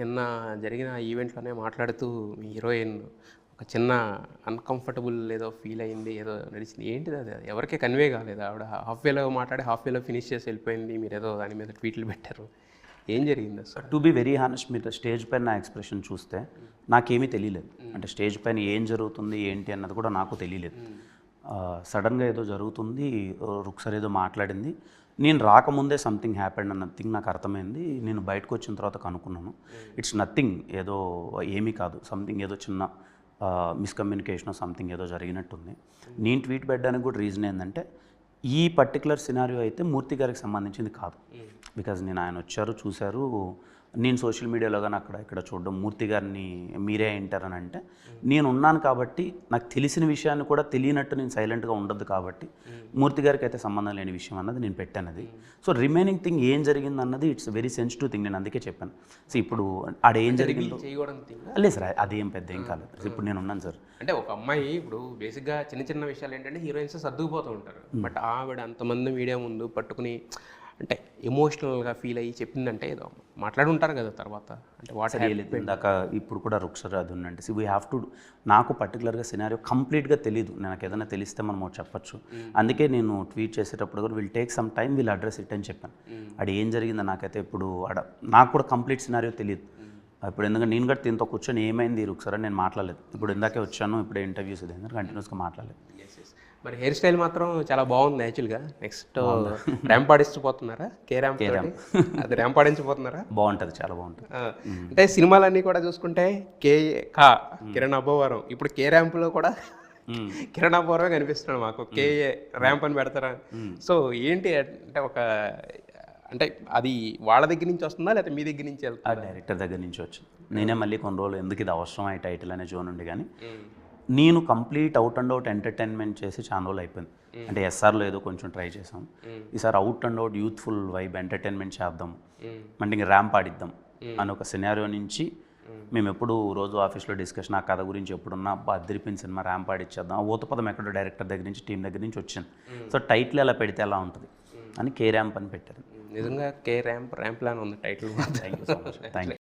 నిన్న జరిగిన ఈవెంట్లోనే మాట్లాడుతూ మీ హీరోయిన్ ఒక చిన్న అన్‌కంఫర్టబుల్ ఏదో ఫీల్ అయింది. ఏదో నడిచింది. ఏంటిది అది? ఎవరికీ కన్వే కాలేదు. ఆవిడ హాఫ్ వేలో మాట్లాడి హాఫ్ వేలో ఫినిష్ చేసి వెళ్ళిపోయింది. మీరేదో దాని మీద ట్వీట్లు పెట్టారు. ఏం జరిగింది అసలు? టు బి వెరీ హానెస్ట్, మీరు స్టేజ్ పైన నా ఎక్స్ప్రెషన్ చూస్తే నాకేమీ తెలియలేదు. అంటే స్టేజ్ పైన ఏం జరుగుతుంది ఏంటి అన్నది కూడా నాకు తెలియలేదు. సడన్గా ఏదో జరుగుతుంది, ఒకసారి ఏదో మాట్లాడింది. నేను రాకముందే సంథింగ్ హ్యాపెండ్ అన్న థింగ్ నాకు అర్థమైంది. నేను బయటకు వచ్చిన తర్వాత కనుక్కున్నాను. ఇట్స్ నథింగ్, ఏదో ఏమీ కాదు, సంథింగ్ ఏదో చిన్న మిస్కమ్యూనికేషన్ సంథింగ్ ఏదో జరిగినట్టుంది. నేను ట్వీట్ పెట్టడానికి కూడా రీజన్ ఏంటంటే, ఈ పర్టికులర్ సినారియో అయితే మూర్తి గారికి సంబంధించింది కాదు. బికాజ్ నేను ఆయన వచ్చారు చూశారు, నేను సోషల్ మీడియాలో కానీ అక్కడ ఇక్కడ చూడడం, మూర్తి గారిని మీరే వింటారని అంటే నేను ఉన్నాను కాబట్టి, నాకు తెలిసిన విషయాన్ని కూడా తెలియనట్టు నేను సైలెంట్గా ఉండద్దు కాబట్టి మూర్తి గారికి అయితే సంబంధం లేని విషయం అన్నది నేను పెట్టాను. అది సో రిమైనింగ్ థింగ్ ఏం జరిగింది అన్నది ఇట్స్ వెరీ సెన్సిటివ్ థింగ్. నేను అందుకే చెప్పాను. సో ఇప్పుడు ఆడేం జరిగిందో లేదు సార్, అదేం పెద్ద ఏం కాలేదు. ఇప్పుడు నేను ఉన్నాను సార్. అంటే ఒక అమ్మాయి ఇప్పుడు బేసిక్గా చిన్న చిన్న విషయాలు ఏంటంటే హీరోయిన్స్ సర్దుకుపోతూ ఉంటారు. బట్ ఆవిడ అంతమంది మీడియా ముందు పట్టుకుని అంటే ఎమోషనల్గా ఫీల్ అయ్యి చెప్పిందంటే ఏదో మాట్లాడుంటారు కదా తర్వాత. అంటే వాటర్ ఇందాక ఇప్పుడు కూడా రుక్సర్ అది ఉందంటే వీ హ్యావ్ టు, నాకు పర్టికులర్గా సినారియో కంప్లీట్గా తెలియదు. నాకు ఏదైనా తెలిస్తే మనం చెప్పచ్చు. అందుకే నేను ట్వీట్ చేసేటప్పుడు కూడా will take some time, will address it అని చెప్పాను. అది ఏం జరిగిందో నాకైతే ఇప్పుడు నాకు కూడా కంప్లీట్ సినారియో తెలియదు. ఇప్పుడు ఎందుకంటే నేను కూడా దీంతో కూర్చొని ఏమైంది రుక్సర్ అని నేను మాట్లాడలేదు. ఇప్పుడు ఇందాకే వచ్చాను, ఇప్పుడే ఇంటర్వ్యూస్ ఇది కంటిన్యూస్గా మాట్లాడలేదు. మరి హెయిర్ స్టైల్ మాత్రం చాలా బాగుంది యాక్చువల్గా. నెక్స్ట్ ర్యాంప్ ఆడించిపోతున్నారా? ర్యాంప్ అది ర్యాంప్ ఆడించిపోతున్నారా? బాగుంటుంది, చాలా బాగుంటుంది. అంటే సినిమాలన్నీ కూడా చూసుకుంటే కిరణ్ అబ్బోవరం, ఇప్పుడు ర్యాంప్లో కూడా కిరణ్ అబ్బోవరమే కనిపిస్తున్నాడు మాకు. ర్యాంప్ అని పెడతారా? సో ఏంటి అంటే అంటే అది వాళ్ళ దగ్గర నుంచి వస్తుందా లేకపోతే మీ దగ్గర నుంచి వెళ్తుందా? డైరెక్టర్ దగ్గర నుంచి వచ్చింది. నేనే మళ్ళీ కొన్ని రోజులు ఎందుకు ఇది అవసరం ఈ టైటిల్ అనే జోన్ ఉండి, కానీ నేను complete out and out entertainment చేసి చాలా రోజులు అయిపోయింది. అంటే ఎస్ఆర్లో ఏదో కొంచెం ట్రై చేసాం. ఈసారి out and out youthful vibe entertainment చేద్దాం, అంటే ఇంక ర్యాంప్ ఆడిద్దాం అని ఒక సినారియో నుంచి మేము ఎప్పుడు రోజు ఆఫీస్లో డిస్కషన్, ఆ కథ గురించి ఎప్పుడున్నా అద్దరిపోయిన సినిమా ర్యాంప్ ఆడిచ్చేద్దాం. ఊతపదం ఎక్కడో డైరెక్టర్ దగ్గర నుంచి టీం దగ్గర నుంచి వచ్చింది. సో టైటిల్ ఎలా పెడితే ఎలా ఉంటుంది అని ర్యాంప్ అని పెట్టారు. నిజంగా ర్యాంప్ ప్లాన్ ఉంది title. Thank you so much. Thank you.